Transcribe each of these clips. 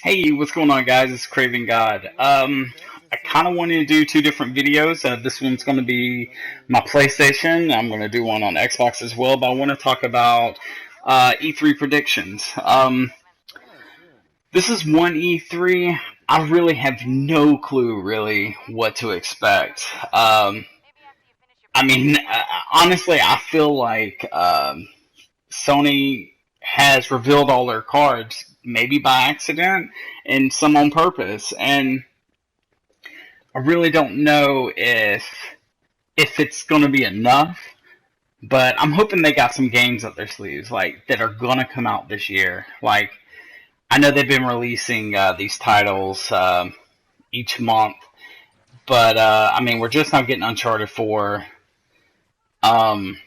Hey, what's going on, guys? It's Craven God. I kind of wanted to do two different videos. This one's going to be my PlayStation. I'm going to do one on Xbox as well, but I want to talk about E3 predictions. This is one E3. I really have no clue, really, what to expect. Honestly, I feel like Sony has revealed all their cards, maybe by accident and some on purpose. And I really don't know if it's going to be enough. But I'm hoping they got some games up their sleeves, like that are going to come out this year. Like I know they've been releasing these titles each month, but we're just now getting Uncharted 4. Um,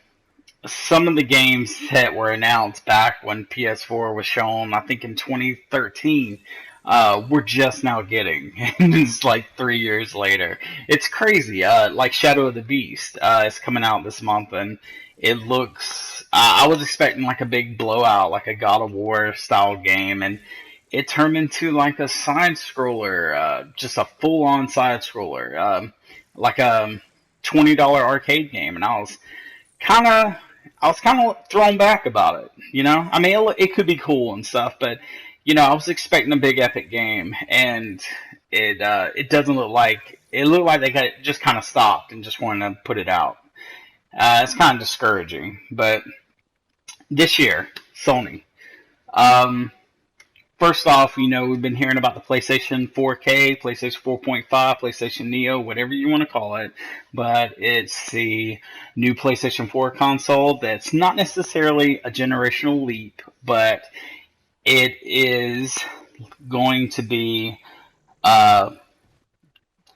some of the games that were announced back when PS4 was shown, I think in 2013, we're just now getting. And it's like 3 years later. It's crazy. Like Shadow of the Beast is coming out this month, and it looks. I was expecting like a big blowout, like a God of War style game, and it turned into like a side scroller, just a full on side scroller, like a $20 arcade game, and kind of I was kind of thrown back about it. It could be cool and stuff, but I was expecting a big epic game, and it doesn't look like it. Looked like they just kind of stopped and just wanted to put it out. It's kind of discouraging, but this year, Sony. Um, First off, we've been hearing about the PlayStation 4K, PlayStation 4.5, PlayStation Neo, whatever you want to call it, but it's the new PlayStation 4 console that's not necessarily a generational leap, but it is going to be uh,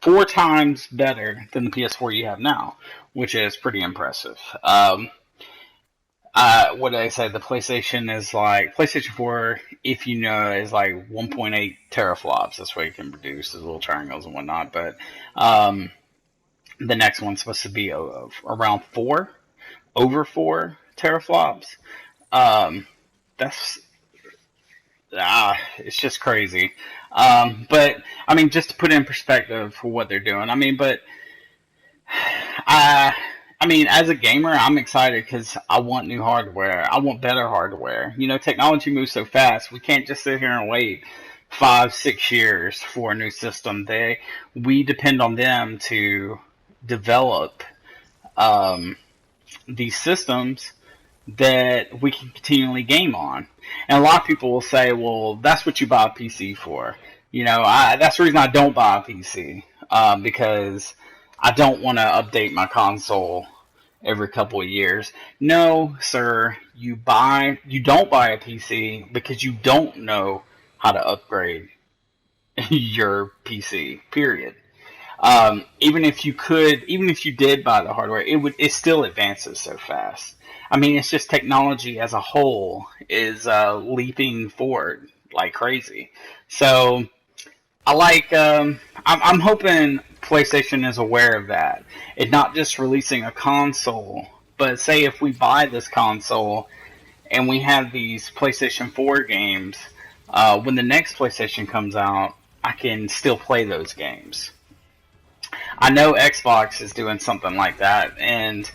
4 times better than the PS4 you have now, which is pretty impressive. What did I say? The PlayStation 4, if you know, is like 1.8 teraflops. That's what you can produce, as little triangles and whatnot. But the next one's supposed to be around over 4 teraflops. Um, that's it's just crazy. But just to put it in perspective for what they're doing. I as a gamer, I'm excited because I want new hardware. I want better hardware. Technology moves so fast. We can't just sit here and wait 5, 6 years for a new system. We depend on them to develop um, these systems that we can continually game on. And a lot of people will say, well, that's what you buy a PC for. That's the reason I don't buy a PC, because I don't want to update my console every couple of years. No, sir, you don't buy a PC because you don't know how to upgrade your PC. Period. Even if you did buy the hardware, it still advances so fast. It's just technology as a whole is leaping forward like crazy. So I'm hoping PlayStation is aware of that. It's not just releasing a console, but say if we buy this console and we have these PlayStation 4 games, when the next PlayStation comes out, I can still play those games. I know Xbox is doing something like that, and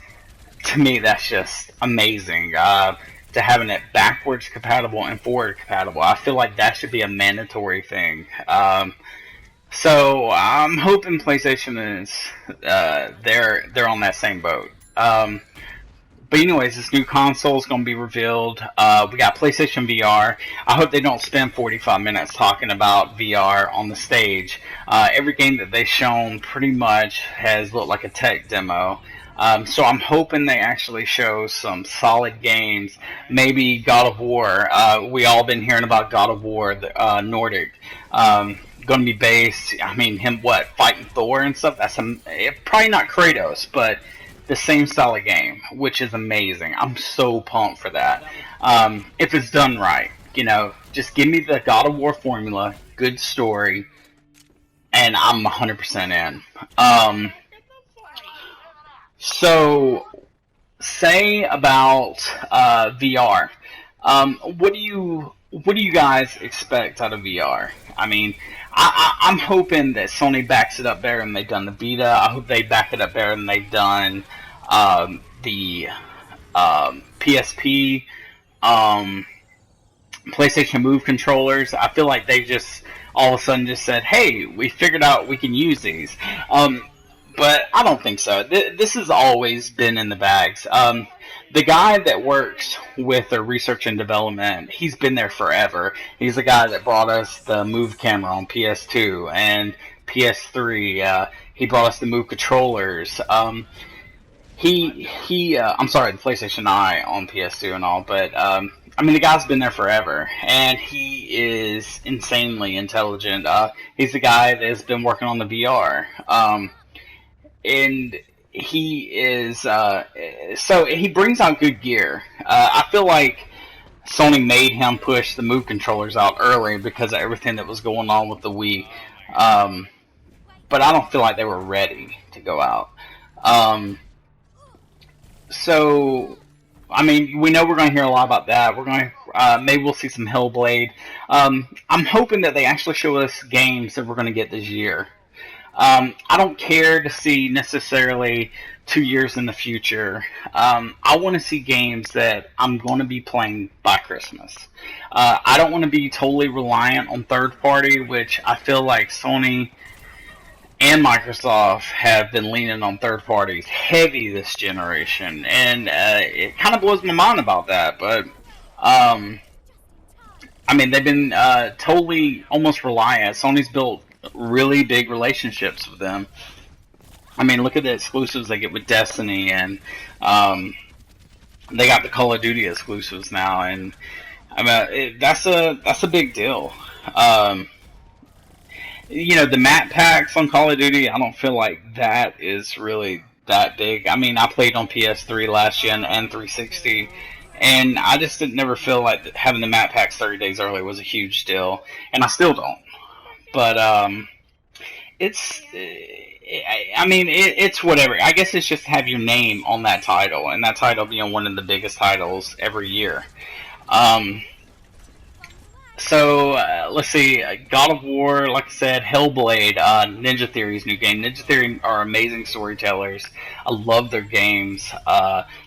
to me, that's just amazing. To having it backwards compatible and forward compatible, I feel like that should be a mandatory thing. So I'm hoping PlayStation is they're on that same boat. But anyways, this new console is going to be revealed. We got PlayStation VR. I hope they don't spend 45 minutes talking about VR on the stage. Every game that they've shown pretty much has looked like a tech demo. So I'm hoping they actually show some solid games. Maybe God of War. We all been hearing about God of War, the Nordic. Going to be based. Him fighting Thor and stuff. Probably not Kratos, but the same style of game, which is amazing. I'm so pumped for that. If it's done right, just give me the God of War formula, good story, and I'm 100% in. So, say about VR. What do you what do you guys expect out of VR? I mean, I'm hoping that Sony backs it up better than they've done the Vita. I hope they back it up better than they've done the PSP, um, PlayStation Move controllers. I feel like they just all of a sudden just said, "Hey, we figured out we can use these." But I don't think so. This has always been in the bags. The guy that works with the research and development, he's been there forever. He's the guy that brought us the Move camera on PS2 and PS3. He brought us the Move controllers. I'm sorry, the PlayStation Eye on PS2 and all, but I mean, the guy's been there forever, and he is insanely intelligent. He's the guy that's been working on the VR, and he is so he brings out good gear. I feel like Sony made him push the Move controllers out early because of everything that was going on with the Wii, but I don't feel like they were ready to go out. So, I mean, we know we're going to hear a lot about that. We're going to maybe we'll see some Hellblade. I'm hoping that they actually show us games that we're going to get this year. I don't care to see necessarily 2 years in the future. I want to see games that I'm going to be playing by Christmas. I don't want to be totally reliant on third party, which I feel like Sony and Microsoft have been leaning on third parties heavy this generation, and it kind of blows my mind about that. But I mean, they've been totally almost reliant. Sony's built really big relationships with them. I mean, look at the exclusives they get with Destiny, and they got the Call of Duty exclusives now, and I mean, that's a big deal. You know, the map packs on Call of Duty, I don't feel like that is really that big. I mean, I played on PS3 last gen and 360, and I just didn't never feel like having the map packs 30 days early was a huge deal, and I still don't. But it's, I mean, it's whatever. I guess it's just have your name on that title, and that title being one of the biggest titles every year. Um, So let's see, God of War, like I said, Hellblade, Ninja Theory's new game. Ninja Theory are amazing storytellers. I love their games,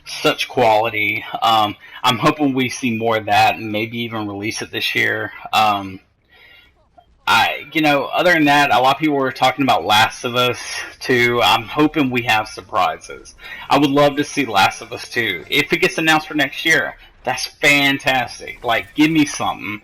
such quality. I'm hoping we see more of that and maybe even release it this year. Other than that, a lot of people were talking about Last of Us 2. I'm hoping we have surprises. I would love to see Last of Us 2. If it gets announced for next year, that's fantastic. Like, give me something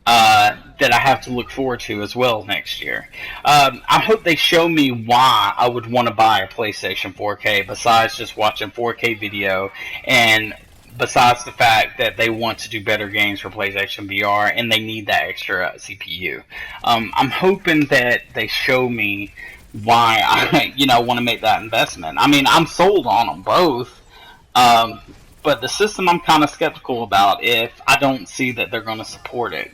that I have to look forward to as well next year. I hope they show me why I would want to buy a PlayStation 4K besides just watching 4K video, and besides the fact that they want to do better games for PlayStation VR and they need that extra CPU. I'm hoping that they show me why I want to make that investment. I mean, I'm sold on them both. But the system I'm kind of skeptical about if I don't see that they're going to support it.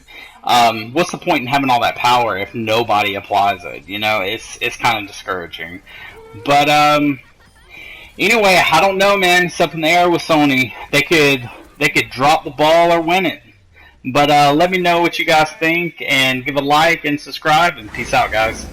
What's the point in having all that power if nobody applies it? You know, it's kind of discouraging. But anyway, I don't know, man. It's up in the air with Sony. They could drop the ball or win it. But let me know what you guys think, and give a like and subscribe, and peace out, guys.